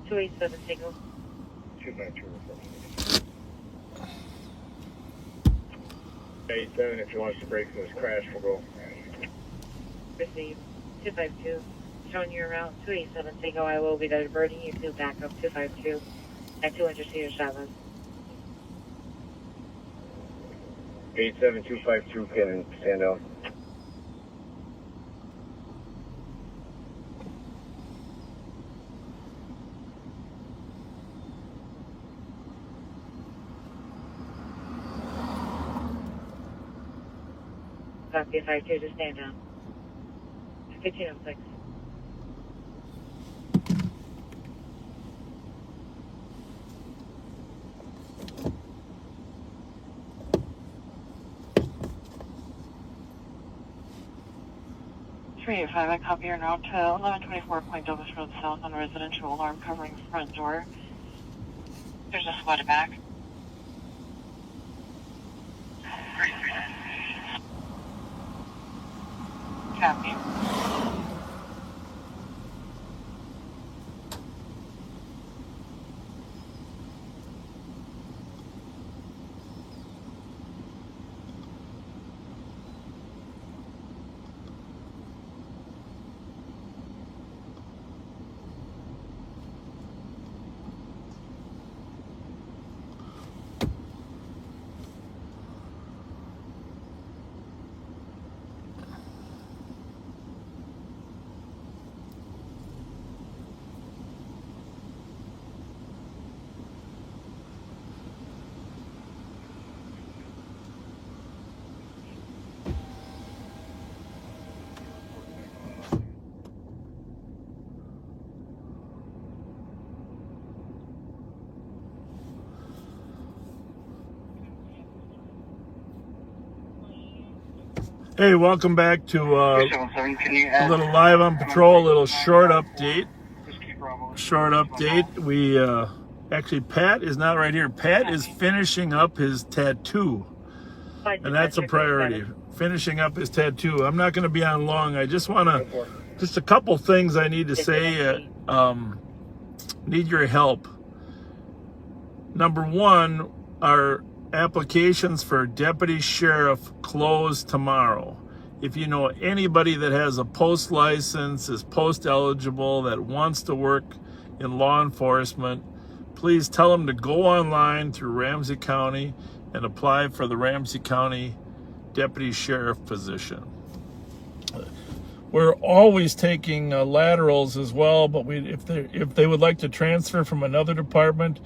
287 single. 252. 87, if you want us to break from this crash, we'll go. Receive. 252. Showing your route 287 single. I will be diverting you to backup 252 at 200 Cedar Shotgun. 87252 can stand down. Copy 52 to stand down. 1506. I copy your route to 1124 Point Douglas Road South on a residential alarm covering the front door. There's a spotted back. Copy. Hey, welcome back to a little live on patrol, a little short update. We actually, Pat is not right here. Pat is finishing up his tattoo, and that's a priority. Finishing up his tattoo. I'm not going to be on long. I just want to, just a couple things I need to say. Need your help. Number one, our applications for deputy sheriff close tomorrow. If you know anybody that has a post license, is post eligible, that wants to work in law enforcement, please tell them to go online through Ramsey County and apply for the Ramsey County deputy sheriff position. We're always taking laterals as well, but if they would like to transfer from another department,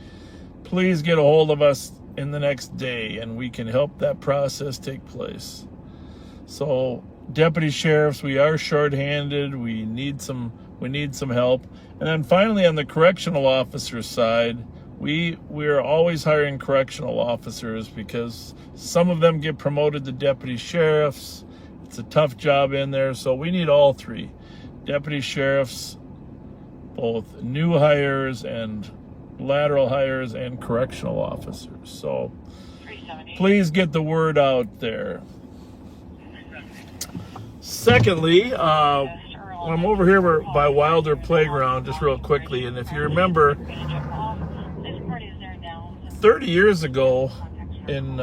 please get a hold of us in the next day and we can help that process take place. So deputy sheriffs, we are short-handed. We need some help. And then finally, on the correctional officer side, we're always hiring correctional officers because some of them get promoted to deputy sheriffs. It's a tough job in there, so we need all three. Deputy sheriffs, both new hires and lateral hires, and correctional officers. So please get the word out there. Secondly, I'm over here by Wilder Playground just real quickly, and if you remember 30 years ago in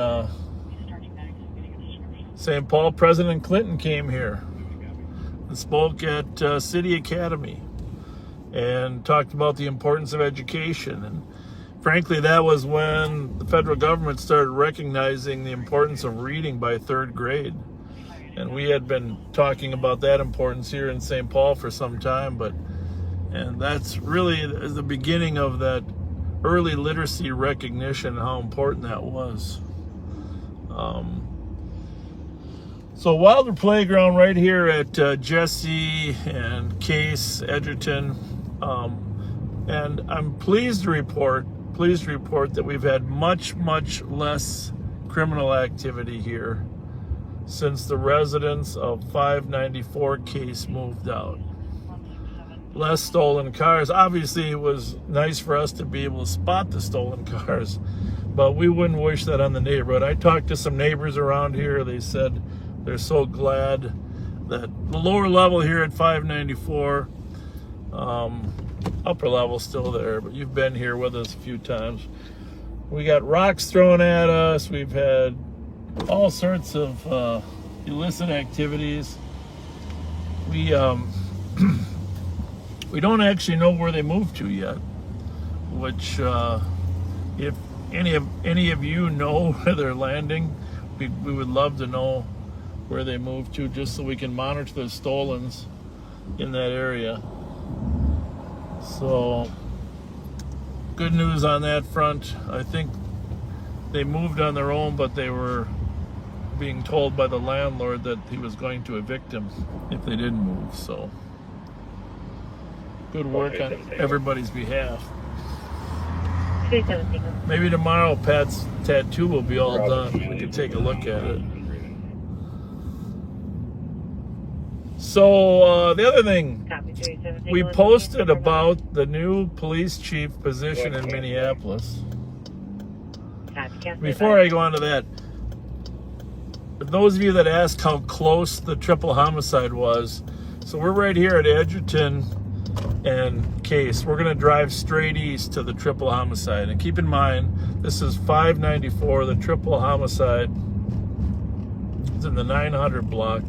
St. Paul, President Clinton came here and spoke at City Academy and talked about the importance of education. And frankly, that was when the federal government started recognizing the importance of reading by third grade. And we had been talking about that importance here in St. Paul for some time, and that's really the beginning of that early literacy recognition, how important that was. So Wilder Playground right here at Jesse and Case, Edgerton. And I'm pleased to report that we've had much less criminal activity here since the residents of 594 Case moved out. Less stolen cars. Obviously, it was nice for us to be able to spot the stolen cars, but we wouldn't wish that on the neighborhood. I talked to some neighbors around here. They said they're so glad that the lower level here at 594 upper level's still there, but you've been here with us a few times. We got rocks thrown at us. We've had all sorts of illicit activities. We we don't actually know where they moved to yet, which if any of you know where they're landing, we would love to know where they moved to, just so we can monitor the stolens in that area. So good news on that front. I think they moved on their own, but they were being told by the landlord that he was going to evict them if they didn't move. So good work on everybody's behalf. Maybe tomorrow Pat's tattoo will be all done. We can take a look at it. So the other thing, we posted about the new police chief position in Minneapolis. Before I go on to that, those of you that asked how close the triple homicide was, so we're right here at Edgerton and Case. We're going to drive straight east to the triple homicide. And keep in mind, this is 594. The triple homicide is in the 900 block.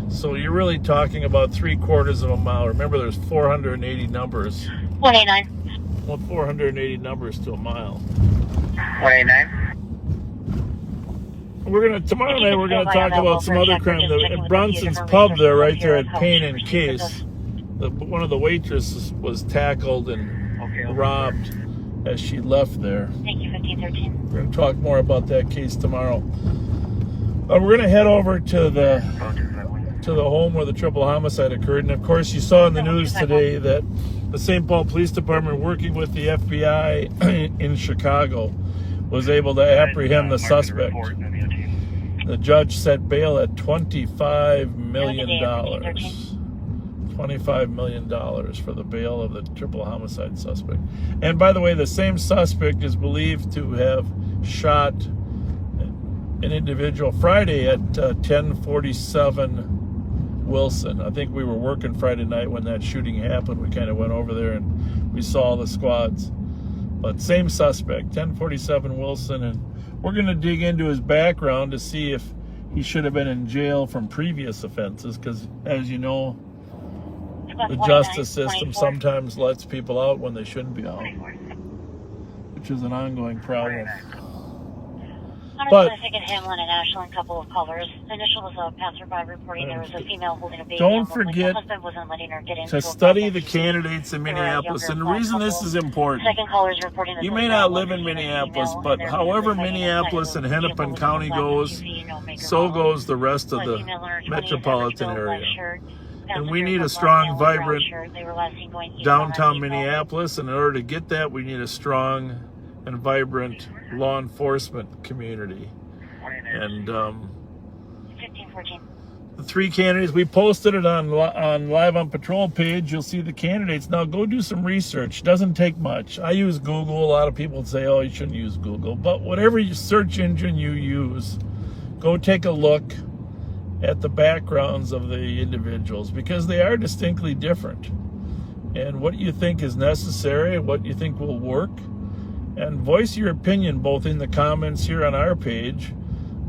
So you're really talking about 3/4 of a mile. Remember, there's 480 numbers. 189. Well, 480 numbers to a mile. 189. Tomorrow night we're gonna talk about some other crime. At Bronson's Pub there, right there at Payne and Case, one of the waitresses was tackled and robbed as she left there. Thank you, 1513. We're gonna talk more about that case tomorrow. We're gonna head over to the home where the triple homicide occurred, and of course you saw in the news today that the St. Paul Police Department, working with the FBI in Chicago, was able to apprehend the suspect. The judge set bail at $25 million. $25 million for the bail of the triple homicide suspect. And by the way, the same suspect is believed to have shot an individual Friday at 1047 Wilson. I think we were working Friday night when that shooting happened. We kind of went over there and we saw the squads. But same suspect, 1047 Wilson, and we're going to dig into his background to see if he should have been in jail from previous offenses, because as you know, the justice system sometimes lets people out when they shouldn't be out, which is an ongoing problem. But Hamlin and Ashland, couple of callers. Initial was a passerby reporting there was a female holding a baby. Don't forget wasn't letting her get to study the candidates in Minneapolis. And the reason this is important, second caller's reporting you may not live in Minneapolis, but however Minneapolis and Hennepin County goes, so goes the rest of the metropolitan area. And we need a strong, vibrant downtown Minneapolis. And in order to get that, we need a strong and vibrant law enforcement community. And 1514. the three candidates, we posted it on Live on Patrol page. You'll see the candidates. Now go do some research. Doesn't take much. I use Google. A lot of people say, oh, you shouldn't use Google. But whatever search engine you use, go take a look at the backgrounds of the individuals, because they are distinctly different. And what you think is necessary, what you think will work, and voice your opinion both in the comments here on our page,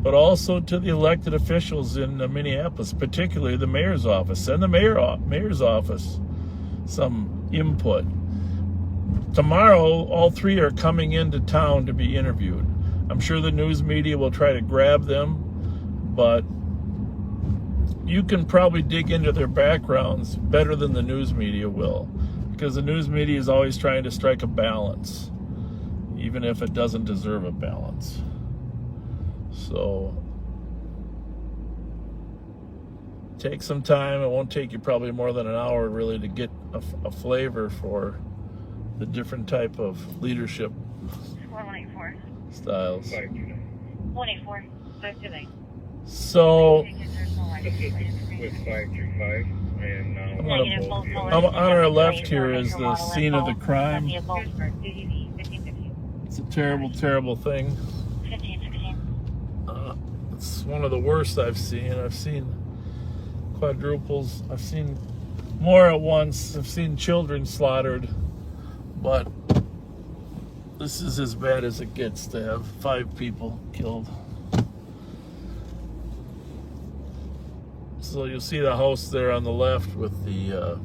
but also to the elected officials in Minneapolis, particularly the mayor's office. Send the mayor's office some input. Tomorrow, all three are coming into town to be interviewed. I'm sure the news media will try to grab them, but you can probably dig into their backgrounds better than the news media will, because the news media is always trying to strike a balance, even if it doesn't deserve a balance. So take some time. It won't take you probably more than an hour really to get a flavor for the different type of leadership 184. styles. 184. 529. So with 525 and on our left here is the scene of the crime. It's a terrible, terrible thing. 1516. It's one of the worst I've seen. I've seen quadruples. I've seen more at once. I've seen children slaughtered, but this is as bad as it gets to have 5 people killed. So you'll see the house there on the left with the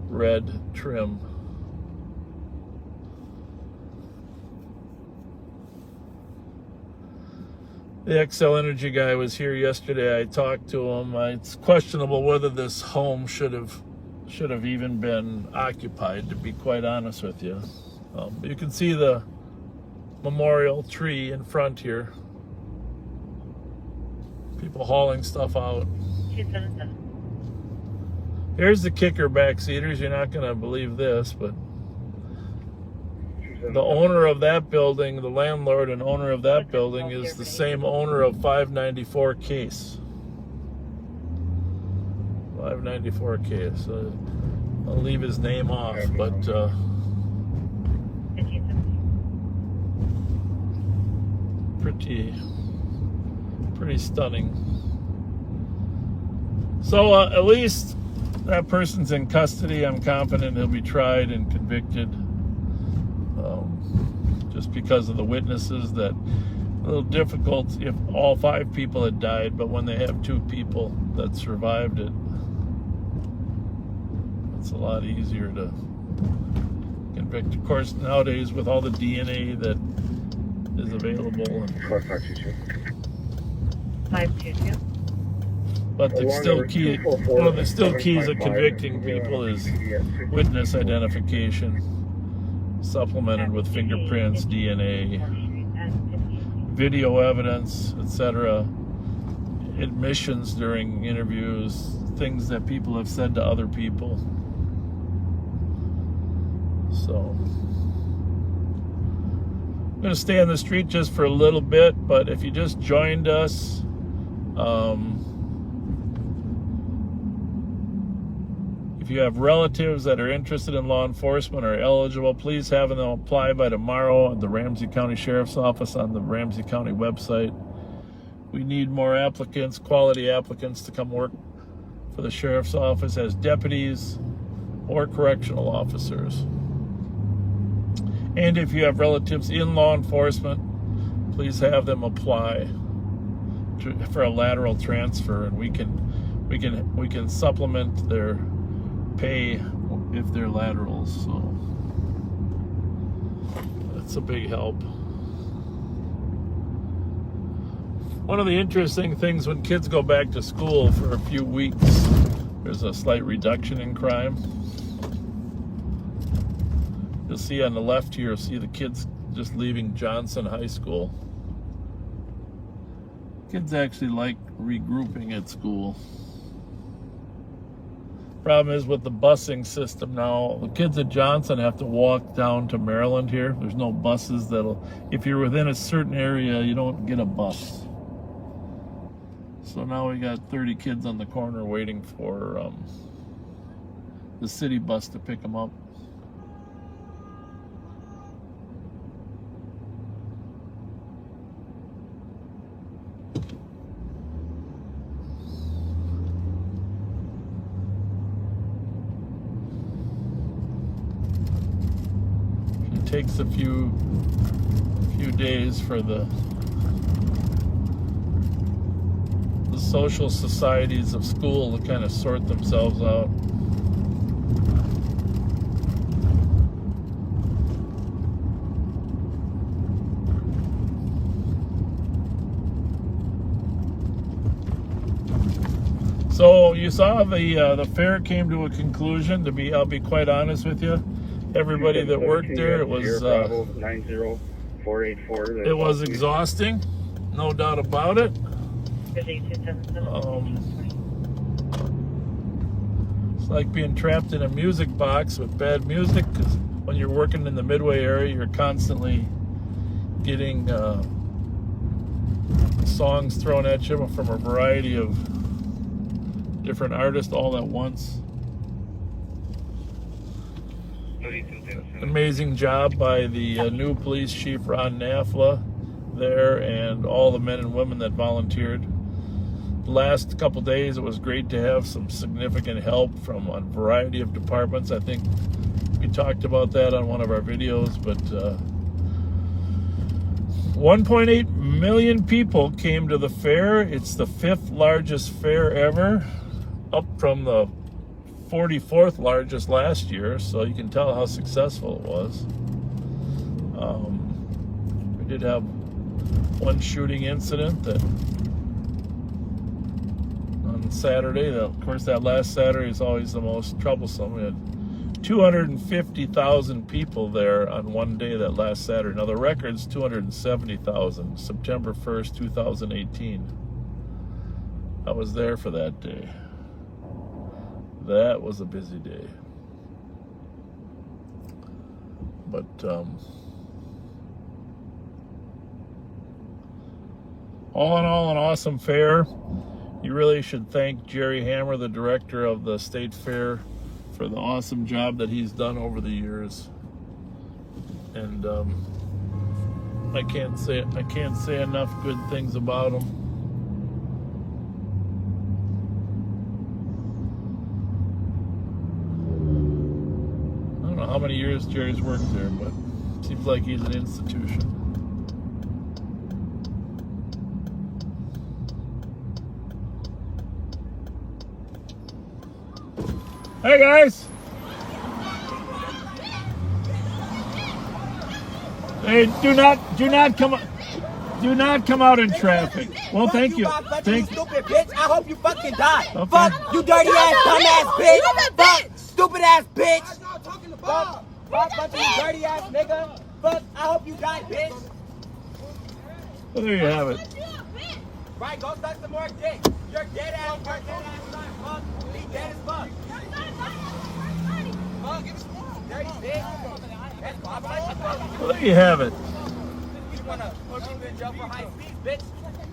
red trim. The XL Energy guy was here yesterday. I talked to him. It's questionable whether this home should have even been occupied, to be quite honest with you. You can see the memorial tree in front here. People hauling stuff out. 277. Here's the kicker, backseaters. You're not going to believe this, but the owner of that building, the landlord and owner of that building, is the same owner of 594 Case. 594 Case. I'll leave his name off, but pretty stunning. So at least that person's in custody. I'm confident he'll be tried and convicted. Just because of the witnesses, that a little difficult if all 5 people had died, but when they have 2 people that survived it, it's a lot easier to convict. Of course, nowadays with all the DNA that is available, 522. but it's still key. One of the still keys of convicting people is witness identification, supplemented with fingerprints, DNA, video evidence, etc., admissions during interviews, things that people have said to other people. So I'm going to stay on the street just for a little bit, but if you just joined us, if you have relatives that are interested in law enforcement or eligible, please have them apply by tomorrow at the Ramsey County Sheriff's Office on the Ramsey County website. We need more applicants, quality applicants, to come work for the Sheriff's Office as deputies or correctional officers. And if you have relatives in law enforcement, please have them apply for a lateral transfer, and we can supplement their pay if they're laterals. So that's a big help. One of the interesting things when kids go back to school for a few weeks, there's a slight reduction in crime. You'll see on the left here, you'll see the kids just leaving Johnson High School. Kids actually like regrouping at school. Problem is with the busing system now, the kids at Johnson have to walk down to Maryland here. There's no buses that'll, if you're within a certain area, you don't get a bus. So now we got 30 kids on the corner waiting for the city bus to pick them up. It takes a few days for the social societies of school to kind of sort themselves out. So you saw the fair came to a conclusion. I'll be quite honest with you. Everybody that worked there, it was 90484. It was exhausting, no doubt about it. It's like being trapped in a music box with bad music, because when you're working in the Midway area, you're constantly getting songs thrown at you from a variety of different artists all at once. Amazing job by the new police chief, Ron Nafla, there, and all the men and women that volunteered. last couple days, it was great to have some significant help from a variety of departments. I think we talked about that on one of our videos, but 1.8 million people came to the fair. It's the 5th largest fair ever, up from the 44th largest last year, so you can tell how successful it was. We did have one shooting incident that on Saturday. Of course, that last Saturday is always the most troublesome. We had 250,000 people there on one day that last Saturday. Now the record's 270,000, September 1st, 2018. I was there for that day. That was a busy day. But all in all, an awesome fair. You really should thank Jerry Hammer, the director of the State Fair, for the awesome job that he's done over the years. And I can't say enough good things about him. I don't know how many years Jerry's worked there, but it seems like he's an institution. Hey guys! Hey, do not come out in traffic. Well, thank you. Thank you. Stupid bitch. I hope you fucking die. Okay. Fuck you, dirty ass, dumbass bitch. Fuck stupid ass bitch. Fuck bunch of you dirty ass nigga. Fuck. I hope you die, bitch. Well, there you have it. Right, go suck some more dick. You're dead ass. You're dead ass. Fuck. Be dead as fuck. Fuck. Dirty bitch. That's why Well, there you have it. you wanna put me in jail for high speed, bitch?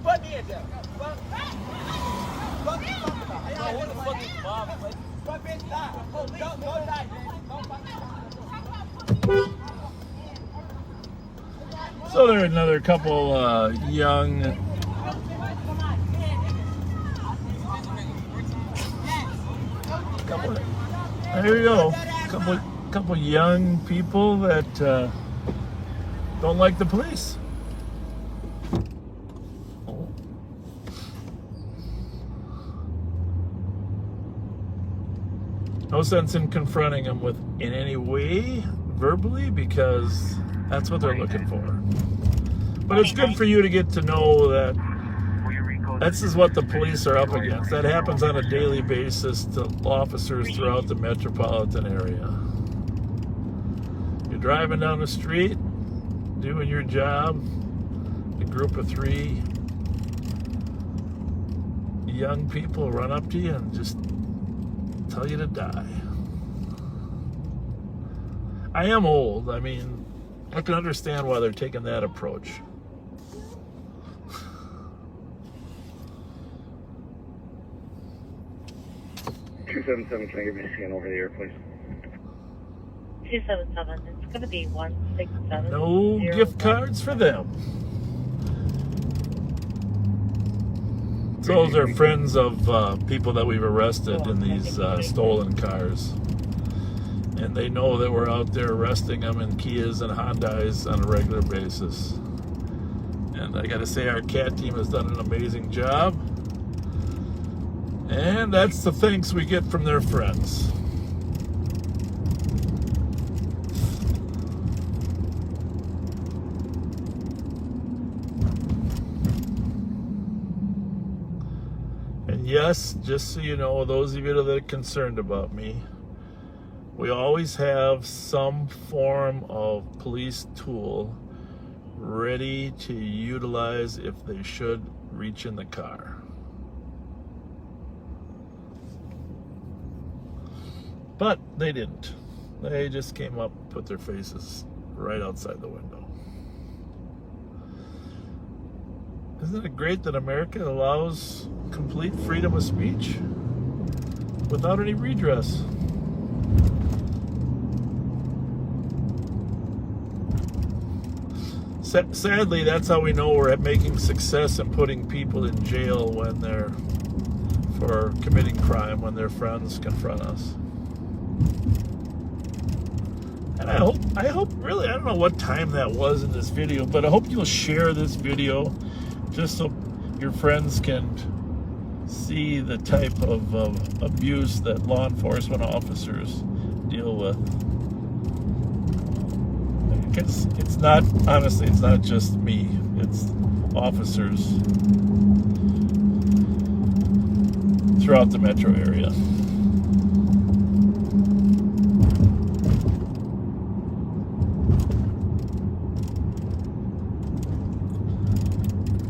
Put me in jail. Fuck. Fuck you talking about? Hey, what the fuck is mom? Fuck bitch, die. Don't die, bitch. So there are another couple young there you go. Couple young people that don't like the police. No sense in confronting them in any way verbally, because that's what they're looking for. But it's good for you to get to know that this is what the police are up against. That happens on a daily basis to officers throughout the metropolitan area. You're driving down the street, doing your job, a group of 3 young people run up to you and just tell you to die. I am old. I mean, I can understand why they're taking that approach. 277, can I give you a scan over the air, please? 277. It's going to be 167. No gift cards for them. Those are friends of people that we've arrested in these stolen cars. And they know that we're out there arresting them in Kias and Hyundais on a regular basis. And I gotta say, our CAT team has done an amazing job. And that's the thanks we get from their friends. And yes, just so you know, those of you that are concerned about me, we always have some form of police tool ready to utilize if they should reach in the car. But they didn't. They just came up, put their faces right outside the window. Isn't it great that America allows complete freedom of speech without any redress? Sadly, that's how we know we're making success in putting people in jail when they're for committing crime, when their friends confront us. And I hope really, I don't know what time that was in this video, but I hope you'll share this video just so your friends can see the type of abuse that law enforcement officers deal with. It's not, honestly, it's not just me, it's officers throughout the metro area.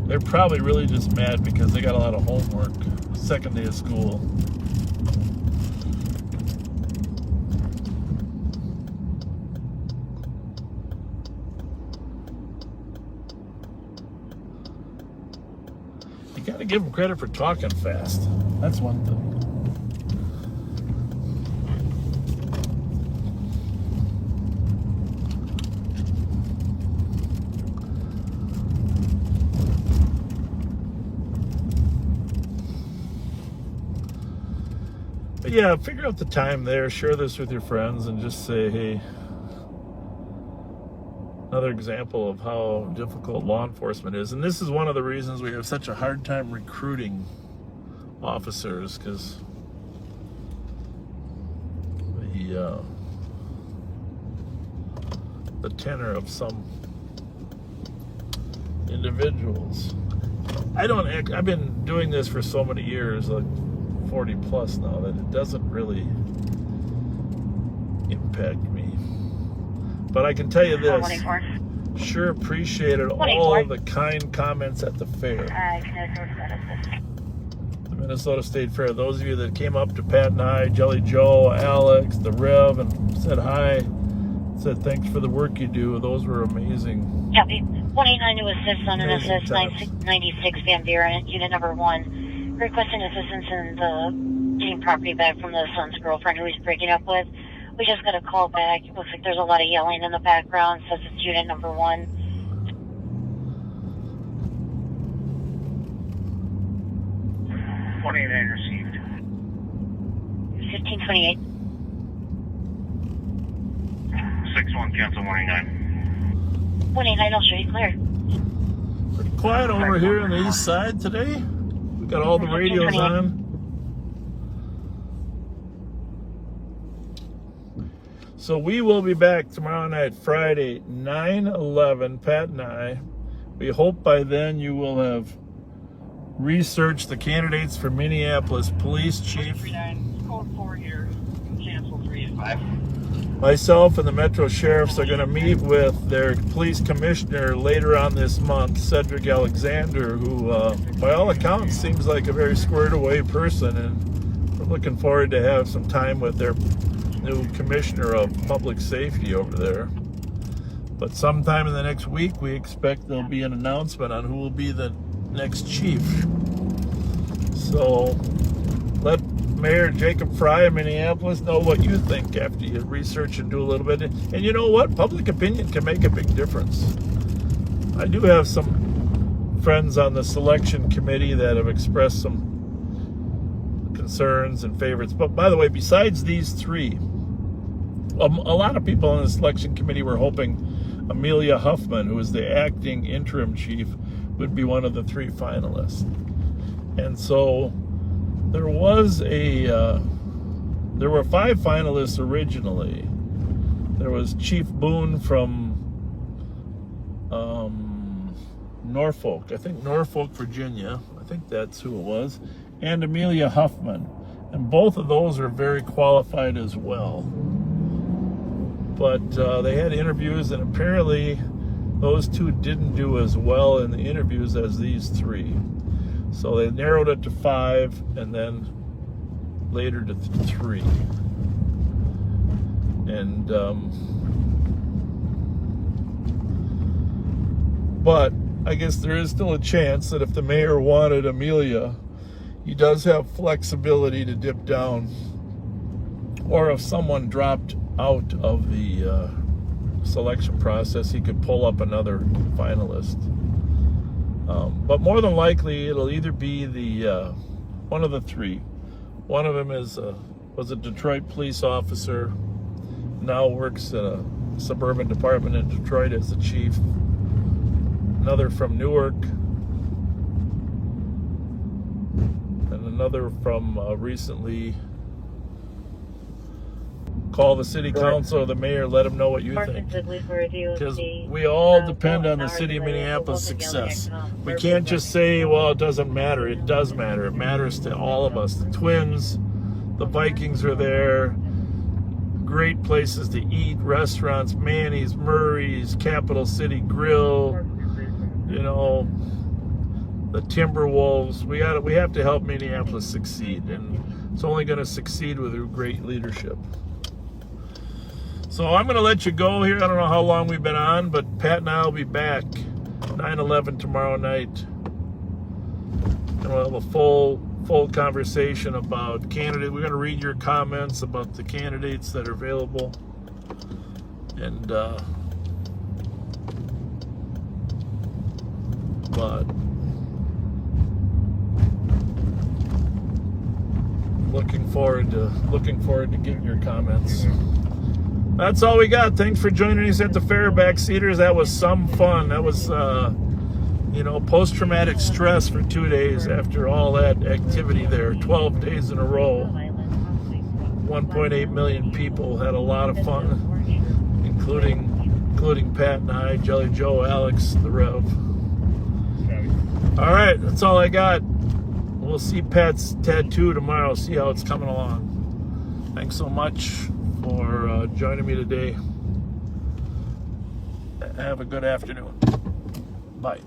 They're probably really just mad because they got a lot of homework, second day of school. You gotta give them credit for talking fast. That's one thing. But yeah, figure out the time there, share this with your friends, and just say, hey, another example of how difficult law enforcement is. And this is one of the reasons we have such a hard time recruiting officers, because the tenor of some individuals. I've been doing this for so many years, like 40 plus now, that it doesn't really impact me. But I can tell you this, sure appreciated all of the kind comments at the fair. The Minnesota State Fair. Those of you that came up to Pat and I, Jelly Joe, Alex, the Rev, and said hi, said thanks for the work you do. Those were amazing. Copy. 189 to assist on an SS 96 Van Buren, unit number 1. Requesting assistance in the getting property back from the son's girlfriend who he's breaking up with. We just got a call back. It looks like there's a lot of yelling in the background. Says it's unit number 1. 189 received. 1528. 6-1, cancel 189. 189, I'll show you clear. Pretty quiet over here on the east side today. We got all the radios on. So we will be back tomorrow night, Friday, 9/11, Pat and I. We hope by then you will have researched the candidates for Minneapolis Police Chief. 39, code 4 here, cancel 3 and 5. Myself and the Metro Sheriffs are going to meet with their police commissioner later on this month, Cedric Alexander, who, by all accounts, seems like a very squared away person, and we're looking forward to have some time with their new commissioner of public safety over there. But sometime in the next week, we expect there'll be an announcement on who will be the next chief. So let Mayor Jacob Fry of Minneapolis know what you think after you research and do a little bit. And you know what? Public opinion can make a big difference. I do have some friends on the selection committee that have expressed some concerns and favorites. But by the way, besides these three, a lot of people on the selection committee were hoping Amelia Huffman, who is the acting interim chief, would be one of the three finalists. And so there were 5 finalists originally. There was Chief Boone from Norfolk, Virginia. I think that's who it was. And Amelia Huffman. And both of those are very qualified as well. But they had interviews, and apparently those two didn't do as well in the interviews as these 3. So they narrowed it to 5, and then later to 3. And but I guess there is still a chance that if the mayor wanted Amelia, he does have flexibility to dip down, or if someone dropped out of the selection process, he could pull up another finalist. But more than likely, it'll either be the one of the three. One of them was a Detroit police officer, now works at a suburban department in Detroit as the chief. Another from Newark, and another from recently. Call the city council or the mayor, let them know what you think. Because we all depend on the city of Minneapolis' success. We can't just say, well, it doesn't matter. It does matter. It matters to all of us. The Twins, the Vikings are there. Great places to eat, restaurants, Manny's, Murray's, Capital City Grill, you know, the Timberwolves. We have to help Minneapolis succeed, and it's only going to succeed with great leadership. So I'm going to let you go here. I don't know how long we've been on, but Pat and I will be back 9/11 tomorrow night. And we'll have a full conversation about candidates. We're going to read your comments about the candidates that are available. And, but looking forward to getting your comments. That's all we got. Thanks for joining us at the fair, Backseaters. That was some fun. That was, post-traumatic stress for 2 days after all that activity there. 12 days in a row. 1.8 million people had a lot of fun, including Pat and I, Jelly Joe, Alex, the Rev. All right, that's all I got. We'll see Pat's tattoo tomorrow, see how it's coming along. Thanks so much for joining me today. Have a good afternoon. Bye.